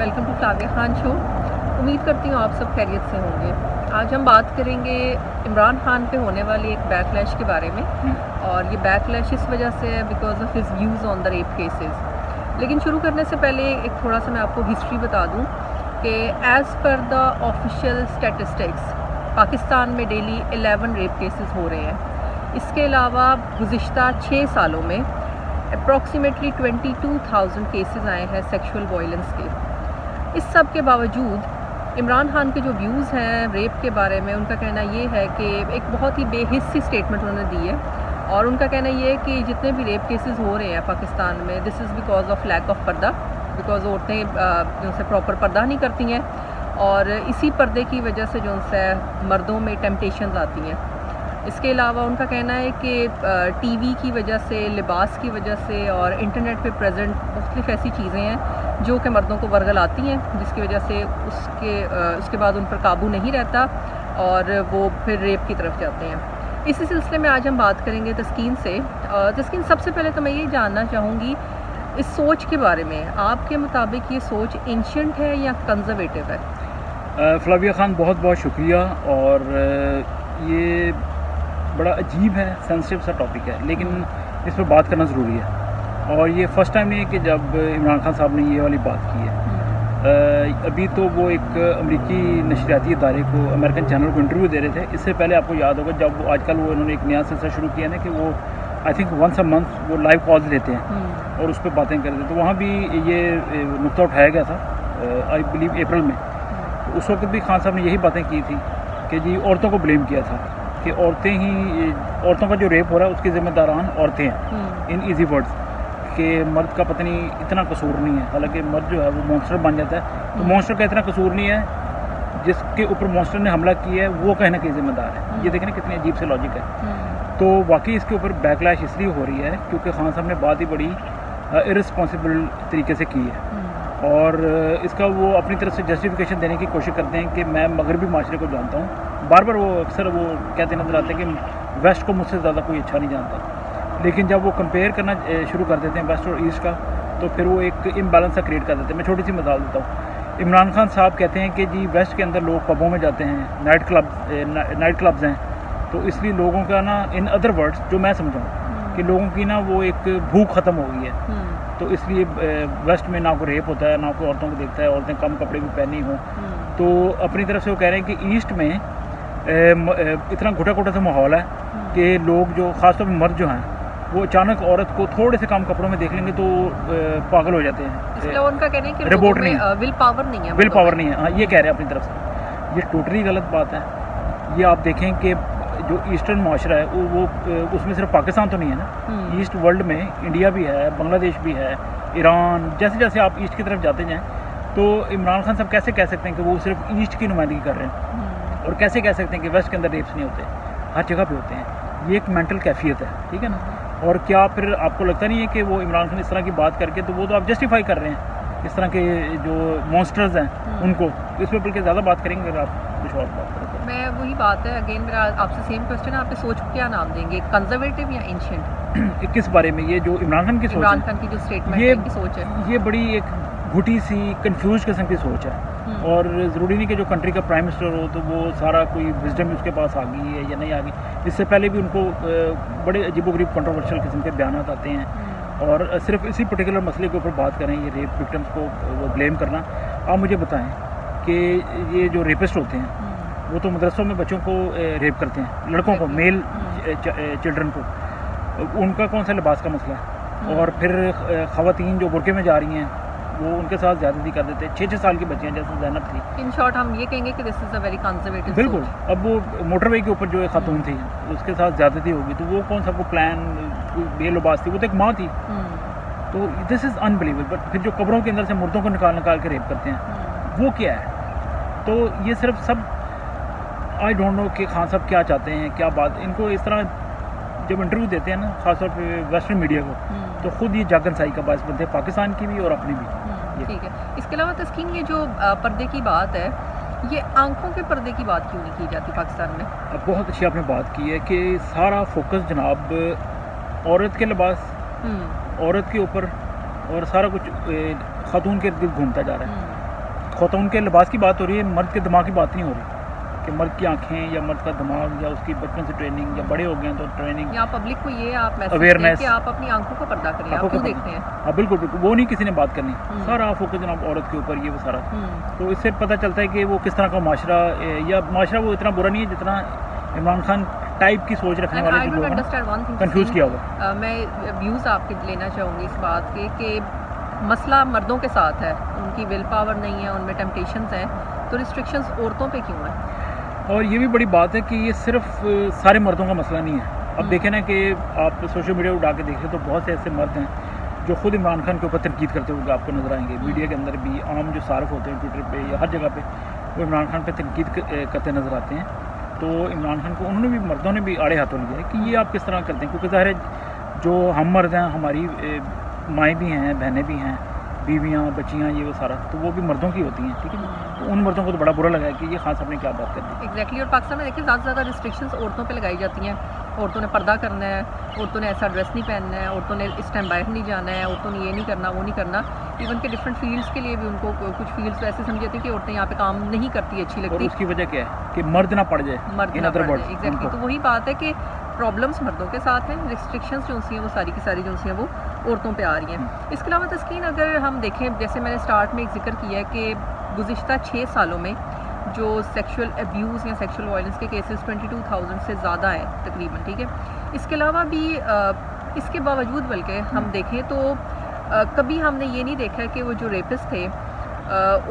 Welcome to Flavia Khan शो। उम्मीद करती हूँ आप सब खैरियत से होंगे। आज हम बात करेंगे इमरान खान पे होने वाली एक बैकलैश के बारे में, और ये बैकलैश इस वजह से है because of his views on the rape cases. लेकिन शुरू करने से पहले एक थोड़ा सा मैं आपको हिस्ट्री बता दूँ कि as per the official statistics Pakistan में डेली 11 रेप केसेस हो रहे हैं। इसके अलावा गुज़िश्ता 6 सालों में अप्रॉक्सीमेटली 22,000 केसेस आए हैं सेक्सुअल वायलेंस के। इस सब के बावजूद इमरान खान के जो व्यूज़ हैं रेप के बारे में, उनका कहना ये है कि एक बहुत ही बेहिस्सी स्टेटमेंट उन्होंने दी है, और उनका कहना ये है कि जितने भी रेप केसेस हो रहे हैं पाकिस्तान में, this is because of lack of purdah, because औरतें जो उनसे प्रॉपर पर्दा नहीं करती हैं, और इसी पर्दे की वजह से जो उनसे मर्दों में टेम्पटेशंस आती हैं। इसके अलावा उनका कहना है कि टीवी की वजह से, लिबास की वजह से और इंटरनेट पे प्रेजेंट मुख्तलिफ ऐसी चीज़ें हैं जो कि मर्दों को वर्गलाती हैं, जिसकी वजह से उसके बाद उन पर काबू नहीं रहता और वो फिर रेप की तरफ जाते हैं। इसी सिलसिले में आज हम बात करेंगे तस्कीन से। तस्कीन, सबसे पहले तो मैं ये जानना चाहूँगी इस सोच के बारे में, आपके मुताबिक ये सोच एंशिएंट है या कंजर्वेटिव है? फ्लाविया खान, बहुत बहुत शुक्रिया। और ये बड़ा अजीब है, सेंसिटिव सा टॉपिक है, लेकिन इस पर बात करना ज़रूरी है। और ये फ़र्स्ट टाइम नहीं है कि जब इमरान खान साहब ने ये वाली बात की है। अभी तो वो एक अमेरिकी नशरियाती इदारे को, अमेरिकन चैनल को इंटरव्यू दे रहे थे। इससे पहले आपको याद होगा जब वो आजकल वो इन्होंने एक नया सिलसिला शुरू किया ना कि वो I think once a month वो लाइव कॉल्स लेते हैं और उस पर बातें करते हैं। तो वहाँ भी ये नुक्ता उठाया गया था, आई बिलीव अप्रैल में। तो उस वक्त भी खान साहब ने यही बातें की थी कि जी औरतों को ब्लेम किया था कि औरतों का जो रेप हो रहा है उसकी ज़िम्मेदारान औरतें हैं, इन इजी वर्ड्स, कि मर्द का पता नहीं इतना कसूर नहीं है। हालांकि मर्द जो है वो मॉन्स्टर बन जाता है, तो मॉन्स्टर का इतना कसूर नहीं है, जिसके ऊपर मॉन्स्टर ने हमला किया है वो कहने के जिम्मेदार है। ये देखें ना कितनी अजीब से लॉजिक है। तो वाकई इसके ऊपर बैकलैश इसलिए हो रही है क्योंकि खान साहब ने बात ही बड़ी इररिस्पॉन्सिबल तरीके से की है, और इसका वो अपनी तरफ से जस्टिफिकेशन देने की कोशिश करते हैं कि मैं मगरबी माशरे को जानता हूँ। बार बार वो अक्सर वो कहते नज़र आते हैं कि वेस्ट को मुझसे ज़्यादा कोई अच्छा नहीं जानता, लेकिन जब वो कंपेयर करना शुरू कर देते हैं वेस्ट और ईस्ट का, तो फिर वो एक इम्बैलेंस सा क्रिएट कर देते हैं। मैं छोटी सी मिसाल देता हूँ। इमरान खान साहब कहते हैं कि जी वेस्ट के अंदर लोग पबों में जाते हैं, नाइट क्लब्स हैं, तो इसलिए लोगों का ना, इन अदर वर्ड्स जो मैं समझाऊँ कि लोगों की ना वो एक भूख ख़त्म हो गई है। तो इसलिए वेस्ट में ना कोई रेप होता है, ना कोई औरतों को देखता है, औरतें कम कपड़े भी पहनी हों। तो अपनी तरफ से वो कह रहे हैं कि ईस्ट में इतना घुटा घुटा सा माहौल है कि लोग जो ख़ासतौर पर मर्द जो हैं वो अचानक औरत को थोड़े से कम कपड़ों में देख लेंगे तो पागल हो जाते हैं। इसलिए उनका कहना है कि रिपोर्ट नहीं है, विल पावर नहीं है, विल पावर नहीं है। हाँ, ये कह रहे हैं अपनी तरफ से। ये टोटली गलत बात है। ये आप देखें कि जो ईस्टर्न माशरा है वो उसमें सिर्फ पाकिस्तान तो नहीं है ना, ईस्ट वर्ल्ड में इंडिया भी है, बांग्लादेश भी है, ईरान, जैसे जैसे आप ईस्ट की तरफ जाते जाएँ तो इमरान खान साहब कैसे कह सकते हैं कि वो सिर्फ ईस्ट की नुमाइंदगी कर रहे हैं, और कैसे कह सकते हैं कि वेस्ट के अंदर रेप्स नहीं होते? हर जगह पे होते हैं। ये एक मेंटल कैफियत है, ठीक है ना। और क्या फिर आपको लगता नहीं है कि वो इमरान खान इस तरह की बात करके, तो वो तो आप जस्टिफाई कर रहे हैं इस तरह के जो मॉन्स्टर्स हैं उनको, इस पर बल्कि ज़्यादा बात करेंगे अगर आप कुछ और बात करें तो। मैं वही बात है, अगेन मेरा आपसे सेम क्वेश्चन है, आपने सोच को क्या नाम देंगे, कंजर्वेटिव या एंशिएंट? किस बारे में? ये जो इमरान खान की सोच, इमरान खान की जो स्टेटमेंट है, सोच है, ये बड़ी एक घुटी सी कंफ्यूज किस्म की सोच है। और ज़रूरी नहीं कि जो कंट्री का प्राइम मिनिस्टर हो तो वो सारा कोई विजडम उसके पास आ गई है या नहीं आ गई। इससे पहले भी उनको बड़े अजीबोगरीब कंट्रोवर्शियल किस्म के बयान आते हैं, और सिर्फ इसी पर्टिकुलर मसले के ऊपर बात करें, ये रेप विक्टिम्स को वो ब्लेम करना। आप मुझे बताएं कि ये जो रेपिस्ट होते हैं वो तो मदरसों में बच्चों को रेप करते हैं, लड़कों को, मेल चिल्ड्रन को, उनका कौन सा लिबास का मसला है? और फिर ख़वातीन जो बुरके में जा रही हैं वो उनके साथ ज़्यादती कर देते हैं। 6-6 साल की बच्चियाँ जैसे ज़ैनब थी। इन शॉर्ट हम ये कहेंगे कि this is a very conservative. बिल्कुल। अब वो मोटरवे के ऊपर जो एक खातून थी उसके साथ ज़्यादती होगी तो वो कौन सा वो प्लान बेलुबास थी, वो तो एक माँ थी। तो दिस इज़ अनबिलीवेबल। बट फिर जो कब्रों के अंदर से मुर्दों को निकाल के रेप करते हैं वो क्या है? तो ये सिर्फ सब आई डोंट नो कि खान साहब क्या चाहते हैं, क्या बात। इनको इस तरह जब इंटरव्यू देते हैं ना, खासतौर पे वेस्टर्न मीडिया को, तो खुद ये जागनसाई का बायस बनते हैं, पाकिस्तान की भी और अपनी भी। ठीक है। इसके अलावा तस्कीन, ये जो पर्दे की बात है, ये आंखों के पर्दे की बात क्यों नहीं की जाती पाकिस्तान में? अब बहुत अच्छी आपने बात की है कि सारा फोकस जनाब औरत के लिबास, औरत के ऊपर, और सारा कुछ खातून के इर्द गिर्द घूमता जा रहा है। खातून के लिबास की बात हो रही है, मर्द के दिमाग की बात नहीं हो रही कि मर्द की आंखें या मर्द का दिमाग या उसकी बचपन से ट्रेनिंग, या बड़े हो गए हैं तो ट्रेनिंग, या पब्लिक को ये आप मैसेज अवेयरनेस कि आप अपनी आंखों का पर्दा करें, आप क्यों देखते हैं? हाँ बिल्कुल बिल्कुल, वो नहीं किसी ने बात करनी, सारा फोकस जनाब औरत के ऊपर, ये वो सारा। तो इससे पता चलता है कि वो किस तरह का माशरा, या माशरा वो इतना बुरा नहीं है जितना इमरान खान टाइप की सोच रखने वाले जो लोग कंफ्यूज किया हुआ। मैं व्यूज़ आपके लेना चाहूँगी इस बात के कि मसला मर्दों के साथ है, उनकी विल पावर नहीं है, उनमें टेम्पटेशंस हैं, तो रिस्ट्रिक्शंस औरतों पे क्यों है? और ये भी बड़ी बात है कि ये सिर्फ सारे मर्दों का मसला नहीं है। अब देखें ना कि आप सोशल मीडिया उठा के देखें तो बहुत से ऐसे मर्द हैं जो खुद इमरान खान के ऊपर तनकीद करते हुए आपको नजर आएंगे। मीडिया के अंदर भी आम जो सार्फ होते हैं ट्विटर पे या हर जगह पे, वो इमरान खान पे तनकीद करते नज़र आते हैं। तो इमरान खान को उन्होंने भी, मर्दों ने भी आड़े हाथों लिया है कि ये आप किस तरह करते हैं, क्योंकि ज़ाहिर है जो हम मर्द हैं, हमारी माएँ भी हैं, बहनें भी हैं, बीवियाँ, बच्चियाँ, ये वो सारा, तो वो भी मर्दों की होती हैं, ठीक है। तो उन मर्दों को तो बड़ा बुरा लगा है कि ये खान साहब ने क्या बात कर दी। एग्जैक्टली। और पाकिस्तान में देखिए ज़्यादा से ज़्यादा रिस्ट्रिक्शंस औरतों पे लगाई जाती हैं। औरतों ने पर्दा करना है, औरतों ने ऐसा ड्रेस नहीं पहनना है, औरतों ने इस टाइम बाहर नहीं जाना है, औरतों ने ये नहीं करना, वो नहीं करना। इवन के डिफरेंट फील्ड्स के लिए भी उनको कुछ फील्ड्स ऐसे समझ जाती है कि औरतें यहाँ पे काम नहीं करती, अच्छी लगती। और उसकी वजह क्या है कि मर्द ना पड़ जाए, मर्द ना पड़ जाए। एग्जैक्टली। तो वही बात है कि प्रॉब्लम्स मर्दों के साथ हैं, रिस्ट्रिक्शंस जो सी हैं वो सारी की सारी जो सी हैं वो औरतों पे आ रही हैं। इसके अलावा तस्कीन, अगर हम देखें, जैसे मैंने स्टार्ट में एक जिक्र किया है कि गुज़िश्ता 6 सालों में जो सेक्सुअल अब्यूज़ या सेक्सुअल वायलेंस के केसेस 22,000 से ज़्यादा हैं तकरीबन, ठीक है। इसके अलावा भी इसके बावजूद बल्कि हम देखें तो कभी हमने ये नहीं देखा कि वो जो रेपिस्ट थे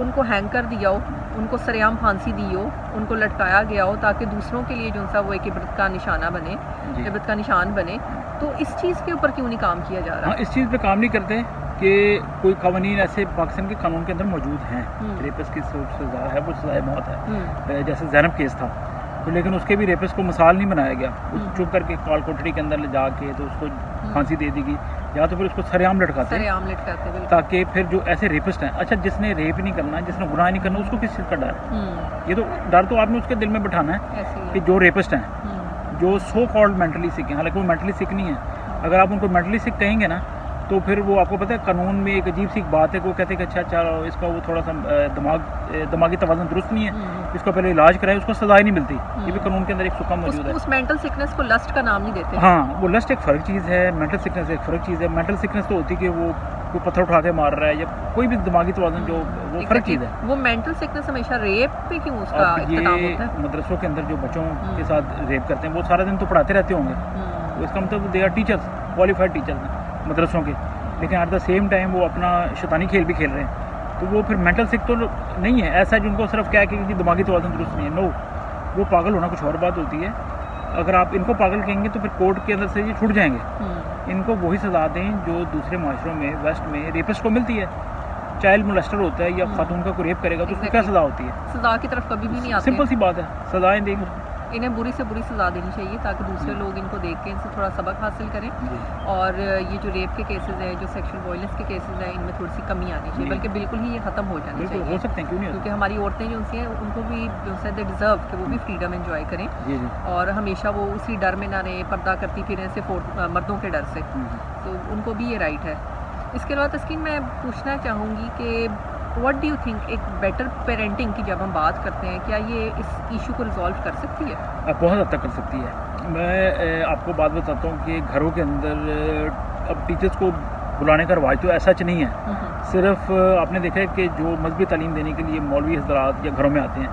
उनको हैंग कर दिया हो, उनको सरेआम फांसी दी हो, उनको लटकाया गया हो, ताकि दूसरों के लिए जो सा वो एक इबरत का निशाना बने, इबरत का निशान बने। तो इस चीज़ के ऊपर क्यों नहीं काम किया जा रहा? हाँ, इस चीज़ पे काम नहीं करते कि कोई कानून ऐसे पाकिस्तान के कानून के अंदर मौजूद हैं। रेपिस्ट की सज़ा है वो सज़ाए मौत है, जैसे ज़ैनब केस था, तो लेकिन उसके भी रेपिस्ट को मिसाल नहीं बनाया गया। चुप करके कॉल कोठरी के अंदर ले जाके तो उसको फांसी दे दी गई, या तो फिर उसको सरेआम लटकाते ताकि फिर जो ऐसे रेपिस्ट हैं, अच्छा जिसने रेप नहीं करना, जिसने गुनाह नहीं करना, उसको किस चीज़ का डर है? ये तो डर तो आपने उसके दिल में बिठाना है कि जो रेपिस्ट हैं, जो सो कॉल्ड मेंटली सिक हैं, हालांकि वो मेंटली सिक नहीं है, अगर आप उनको मेंटली सिक कहेंगे ना तो फिर वो आपको पता है कानून में एक अजीब सी बात है कि वो कहते हैं कि अच्छा इसका वो थोड़ा सा दिमागी तवाज़ुन दुरुस्त नहीं है, इसको पहले इलाज कराए, उसको सज़ा नहीं मिलती। ये भी कानून के अंदर एक सुकम मौजूद है। उस मेंटल सिकनेस को लस्ट का नाम नहीं देते। हाँ, वो लस्ट एक फ़र्क चीज़ है, मेंटल सिकनेस एक फ़र्क चीज़ है। मेंटल सिकनेस तो होती है कि वो कोई पत्थर उठा के मार रहा है या कोई भी दिमागी तवाज़ुन, जो वो फ़र्क चीज़ है। वो मेंटल सिकनेस हमेशा रेप पे क्यों उसका इख्तिताम होता है? मदरसों के अंदर जो बच्चों के साथ रेप करते हैं वो सारा दिन तो पढ़ाते रहते होंगे, तो इसका मतलब they are teachers, qualified teachers मदरसों के, लेकिन एट द सेम टाइम वो अपना शैतानी खेल भी खेल रहे हैं। तो वो फिर मेंटल सिक तो नहीं है, ऐसा जिनको सिर्फ क्या है कि दिमागी तवाज़ुन दुरुस्त नहीं है। नो, वो पागल होना कुछ और बात होती है। अगर आप इनको पागल कहेंगे तो फिर कोर्ट के अंदर से ये छूट जाएंगे। इनको वही सज़ा दें जो दूसरे माशरों में, वेस्ट में रेपिस्ट को मिलती है। चाइल्ड मोलेस्टर होता है या खातून का कोई रेप करेगा तो उसको क्या सज़ा होती है? सज़ा की तरफ कभी भी नहीं आते। सिंपल सी बात है, सज़ाएं देंगे, इन्हें बुरी से बुरी सज़ा देनी चाहिए ताकि दूसरे लोग इनको देख के इनसे थोड़ा सबक हासिल करें, और ये जो रेप के केसेस हैं, जो सेक्सुअल वायलेंस के केसेस हैं, इनमें थोड़ी सी कमी आनी चाहिए, बल्कि बिल्कुल ही ये ख़त्म हो जानी चाहिए। हो सकते हैं, क्यों नहीं? क्योंकि हमारी औरतें जो सी हैं उनको भी जो है दे डिज़र्व कि वो भी फ्रीडम एंजॉय करें, और हमेशा वो उसी डर में ना रहें, पर्दा करती फिरें सिर्फ मर्दों के डर से। तो उनको भी ये राइट है। इसके अलावा तस्कीन, मैं पूछना चाहूँगी कि व्हाट डू यू थिंक, एक बेटर पेरेंटिंग की जब हम बात करते हैं, क्या ये इस इशू को रिजॉल्व कर सकती है? बहुत हद तक कर सकती है। मैं आपको बात बताता हूँ कि घरों के अंदर अब टीचर्स को बुलाने का रवाज तो ऐसा नहीं है। सिर्फ आपने देखा है कि जो मजहबी तालीम देने के लिए मौलवी हज़रात या घरों में आते हैं,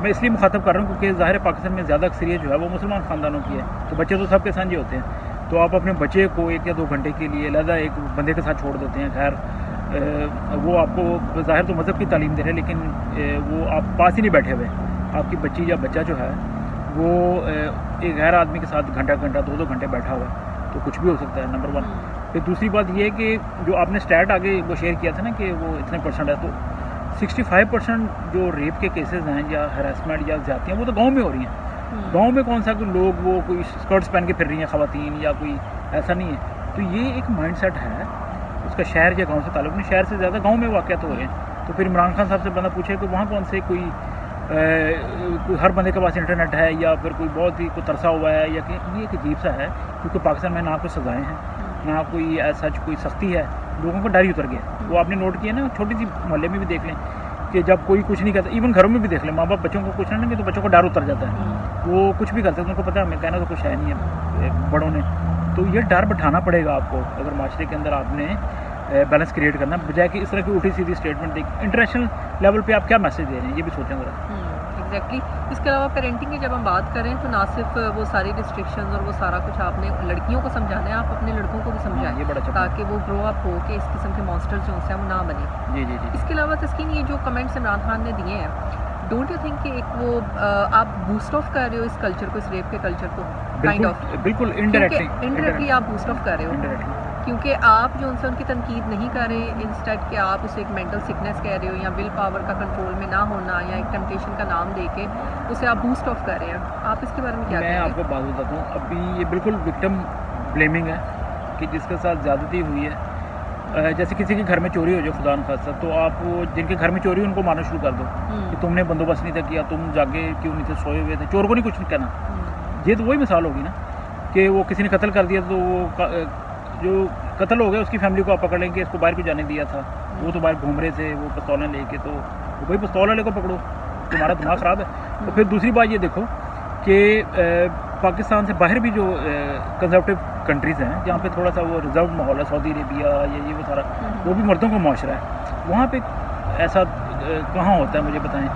मैं इसलिए मुखातब कर रहा हूँ क्योंकि ज़ाहिर पाकिस्तान में ज़्यादा अक्सरियत जो है वो मुसलमान ख़ानदानों की है, तो बच्चे तो सबके साझे होते हैं। तो आप अपने बच्चे को 1 या 2 घंटे के लिए अलग एक बंदे के साथ छोड़ देते हैं। खैर वो आपको ज़ाहिर तो मज़हब की तालीम दे रहे हैं, लेकिन वो आप पास ही नहीं बैठे हुए। आपकी बच्ची या बच्चा जो है वो एक गैर आदमी के साथ घंटा 2-2 घंटे बैठा हुआ है, तो कुछ भी हो सकता है, नंबर 1। फिर दूसरी बात ये है कि जो आपने स्टैट आगे वो शेयर किया था ना कि वो इतने % है, तो 65% जो रेप के केसेस हैं या हरासमेंट या ज़्यादतियाँ वो तो गांव में हो रही हैं। गांव में कौन सा कोई लोग वो कोई स्कर्ट्स पहन के फिर रही हैं ख़वातीन या कोई ऐसा नहीं है। तो ये एक माइंडसेट है, उसका शहर या गांव से ताल्लुक़ नहीं, शहर से ज़्यादा गांव में वाक़यात हो रहे हैं। तो फिर इमरान खान साहब से बंदा पूछे कि वहाँ कौन से कोई हर बंदे के पास इंटरनेट है या फिर कोई बहुत ही कोई तरसा हुआ है, या कि ये एक अजीब सा है क्योंकि पाकिस्तान में ना कोई सज़ाएँ हैं, ना कोई ऐसा कोई सख्ती है, लोगों को डर ही उतर गया। वो आपने नोट किया ना, छोटी सी मोहल्ले में भी देख लें कि जब कोई कुछ नहीं करता, इवन घरों में भी देख लें, माँ बाप बच्चों को कुछ नहीं तो बच्चों को डर उतर जाता है, वो कुछ भी कर सकते हैं, उनको पता है हमें कहना तो कुछ है नहीं है बड़ों ने। तो ये डर बैठाना पड़ेगा आपको अगर माशरे के अंदर आपने बैलेंस क्रिएट करना, बजाय कि इस तरह की उल्टी सीधी स्टेटमेंट देख। इंटरनेशनल लेवल पे आप क्या मैसेज दे रहे हैं, ये भी सोचें ज़रा। एग्जैक्टली। इसके अलावा पेरेंटिंग की जब हम बात करें तो ना सिर्फ वो सारी रिस्ट्रिक्शंस और वो सारा कुछ आपने लड़कियों को समझाना है, आप अपने लड़कों को भी समझाएं ताकि वो ग्रो अप हो के इस किस्म के मॉन्स्टर्स जो हैं वो ना बने। जी। इसके अलावा तस्कीन, ये जो कमेंट्स इमरान खान ने दिए हैं, डोंट यू थिंक कि एक वो आप बूस्ट ऑफ कर रहे हो इस कल्चर को, इस रेप के कल्चर को, काइंड ऑफ बिल्कुल इनडायरेक्टली आप बूस्ट ऑफ कर रहे हो, क्योंकि आप जो उनसे उनकी तनकीद नहीं कर रहे, इंस्टेड कि आप उसे एक मेंटल सिकनेस कह रहे हो या विल पावर का कंट्रोल में ना होना या एक टेम्पटेशन का नाम दे के उसे आप बूस्ट ऑफ कर रहे हैं। आप इसके बारे में क्या मैं आपको बात बताता हूँ, अभी ये बिल्कुल विक्टिम ब्लेमिंग है कि जिसके साथ ज़्यादती हुई है, जैसे किसी के घर में चोरी हो जाए खुदा न खास्ता, तो आप जिनके घर में चोरी उनको मारना शुरू कर दो कि तुमने बंदोबस्त नहीं था किया, तुम जागे क्यों नहीं थे, सोए हुए थे। चोर को नहीं कुछ नहीं कहना। ये तो वही मिसाल होगी ना कि वो किसी ने कत्ल कर दिया, तो वो जो कत्ल हो गया उसकी फैमिली को आप पकड़ लेंगे, इसको बाहर क्यों जाने दिया था, वो तो बाहर घूम रहे थे वो पिस्तौलें लेके, तो वही पिस्तौल वाले को पकड़ो, तुम्हारा दिमाग ख़राब है। तो फिर दूसरी बात ये देखो कि पाकिस्तान से बाहर भी जो कंजर्वेटिव कंट्रीज़ हैं जहाँ पे थोड़ा सा वो रिजर्व माहौल है, सऊदी अरेबिया या ये वो सारा, वो भी मर्दों का मुआशरा है, वहाँ पे ऐसा कहाँ होता है मुझे बताएं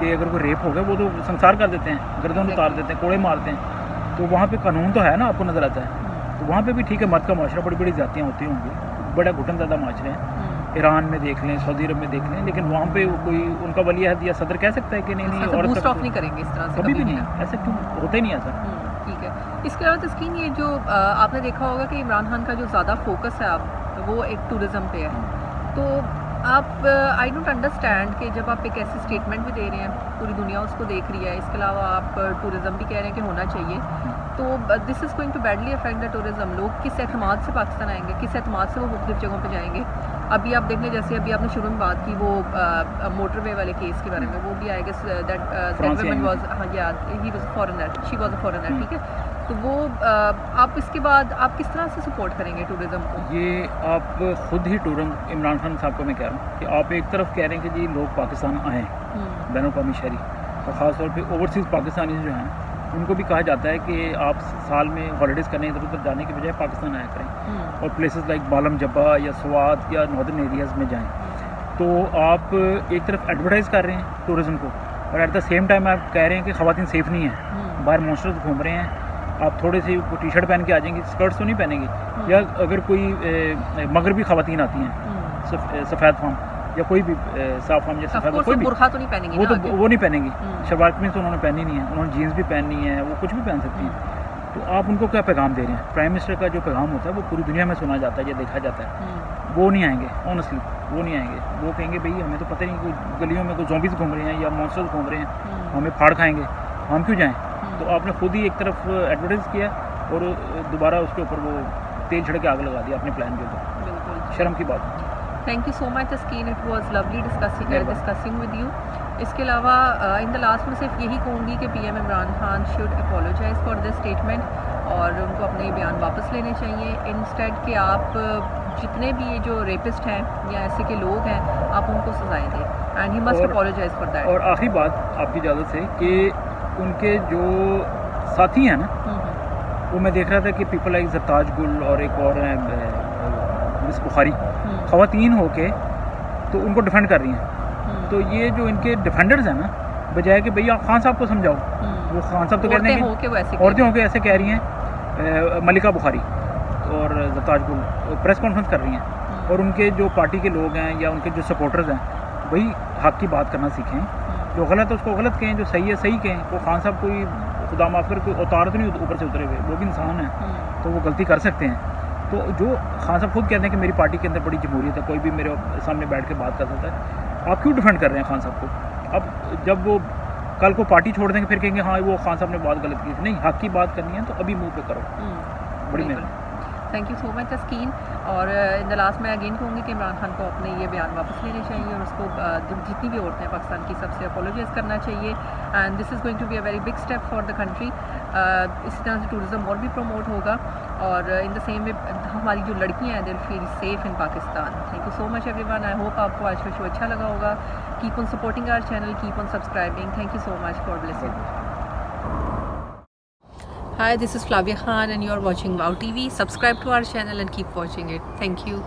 कि अगर कोई रेप हो गया वो तो संसार कर देते हैं, गर्दन उतार देते हैं, कोड़े मारते हैं। तो वहाँ पे कानून तो है ना, आपको नज़र आता है। तो वहाँ पे भी ठीक है, मर्द का मुआशरा, बड़ी बड़ी जातियाँ होती होंगी, बड़ा घुटन ज़्यादा मुआशरे हैं। ईरान में देख लें, सऊदी अरब में देख लें, लेकिन वहाँ पे कोई उनका वली अहद या सदर कह सकता है कि नहीं और बूस्ट ऑफ नहीं करेंगे इस तरह से, कभी भी नहीं, ऐसा क्यों होता ही नहीं ऐसा। ठीक है। इसके अलावा तस्कीन, ये जो आपने देखा होगा कि इमरान खान का जो ज़्यादा फोकस है अब वो एक टूरिज़म पे है, तो आप आई डोंट अंडरस्टैंड कि जब आप एक ऐसी स्टेटमेंट भी दे रहे हैं, पूरी दुनिया उसको देख रही है, इसके अलावा आप टूरिज़म भी कह रहे हैं कि होना चाहिए, तो this is going to badly affect the tourism. लोग किस एतमाद से पाकिस्तान आएंगे, किस एतमाद से वो मुख्तलिफ जगहों पे जाएंगे। अभी आप देख लें, जैसे अभी आपने शुरू में बात की वो मोटरवे वाले केस के बारे में, वो भी आएगा दैट वुमन वाज, हाँ यार, he was foreigner, she was a foreigner, ठीक है। तो वो आप इसके बाद आप किस तरह से सपोर्ट करेंगे टूरिज़म को? ये आप खुद ही टूरिज़म, इमरान खान साहब को मैं कह रहा हूँ कि आप एक तरफ कह रहे हैं कि जी लोग पाकिस्तान आएँ, बैनुल-अक़वामी शहरी, और ख़ास तौर पे ओवरसीज़ पाकिस्तानी जो हैं उनको भी कहा जाता है कि आप साल में हॉलीडेज़ करने इधर उधर जाने के बजाय पाकिस्तान आया करें और प्लेसेस लाइक बालम जब्बा या स्वात या नॉर्दर्न एरियाज़ में जाएं। तो आप एक तरफ एडवर्टाइज़ कर रहे हैं टूरिज़म को और एट द सेम टाइम आप कह रहे हैं कि ख़वातीन सेफ़ नहीं है, बाहर मॉन्स्टर्स घूम रहे हैं, आप थोड़े से टी शर्ट पहन के आ जाएंगे, स्कर्ट्स तो नहीं पहनेंगे। या अगर कोई मगरबी ख़वातीन आती हैं, सफ़ेद फार्म या कोई भी साफ फार्म या सफ़ेद, कोई भी बुर्खा तो नहीं पहनेंगी, वो नहीं पहनेंगी, शलवार कमीज़ तो उन्होंने पहनी नहीं है, उन्होंने जीन्स भी पहननी है, वो कुछ भी पहन सकती हैं। तो आप उनको क्या पैगाम दे रहे हैं? प्राइम मिनिस्टर का जो पैगाम होता है वो पूरी दुनिया में सुना जाता है या देखा जाता है। वो नहीं आएंगे, ऑनेस्टली वो नहीं आएंगे। वो कहेंगे भाई हमें तो पता नहीं, कोई गलियों में कोई ज़ॉम्बीज़ घूम रहे हैं या मॉन्स्टर्स घूम रहे हैं, हमें फाड़ खाएंगे, हम क्यों जाएँ? तो आपने खुद ही एक तरफ एडवर्टाइज़ किया और दोबारा उसके ऊपर वो तेल छिड़क के आग लगा दिया अपने प्लान के ऊपर। शर्म की बात। Thank you so much Taskeen, it was lovely discussing with you. इसके अलावा इन द लास्ट में सिर्फ यही कहूँगी कि PM Imran Khan should apologise for this statement और उनको अपने बयान वापस लेने चाहिए। इंस्टेड कि आप जितने भी ये जो रेपिस्ट हैं या ऐसे के लोग हैं, आप उनको सजाएं दें and he must apologise for that. और आखिरी बात आपकी इजाज़त से कि उनके जो साथी हैं ना, वो मैं देख रहा था कि पीपल लाइक ज़रताज गुल और एक और हैं मिस बुखारी ख़वातीन होके तो उनको डिफेंड कर रही हैं। तो ये जो इनके डिफेंडर्स हैं ना, बजाय कि भैया खान साहब को समझाओ, वो खान साहब तो कहते हैं कि औरतें होके ऐसे कह रही हैं। मलिका बुखारी और ज़ताज गुल प्रेस कॉन्फ्रेंस कर रही हैं और उनके जो पार्टी के लोग हैं या उनके जो सपोर्टर्स हैं वही हक़ की बात करना सीखें। जो गलत है उसको गलत कहें, जो सही है सही कहें। वो खान साहब कोई खुदा माफ़ कर कोई उतार तो नहीं ऊपर से उतरे हुए, वो भी इंसान हैं तो वो गलती कर सकते हैं। तो जो खान साहब खुद कहते हैं कि मेरी पार्टी के अंदर बड़ी जमहूरियत है, कोई भी मेरे सामने बैठ के बात कर सकता है, आप क्यों डिफेंड कर रहे हैं खान साहब को? अब जब वो कल को पार्टी छोड़ देंगे फिर कहेंगे हाँ वो खान साहब ने बात गलत की थी। नहीं, हक़ की बात करनी है तो अभी मुँह पे करो। बड़ी मेहरबानी। थैंक यू सो मच तस्कीन। और इन द लास्ट मैं अगेन कहूँगी कि इमरान खान को अपने ये बयान वापस लेने चाहिए और उसको जितनी भी औरतें हैं पाकिस्तान की सबसे अपोलोजाइज़ करना चाहिए। And this is going to be a very big step for the country. इसी तरह से टूरिज़्म और भी प्रमोट होगा और इन द सेम वे हमारी जो लड़कियाँ हैं they feel safe in Pakistan. Thank you so much everyone. I hope आपको आज का शो अच्छा लगा होगा। Keep on supporting our channel, keep on subscribing. Thank you so much. God bless you. Hi, this is Flavia Khan and you are watching Wow TV. Subscribe to our channel and keep watching it. Thank you.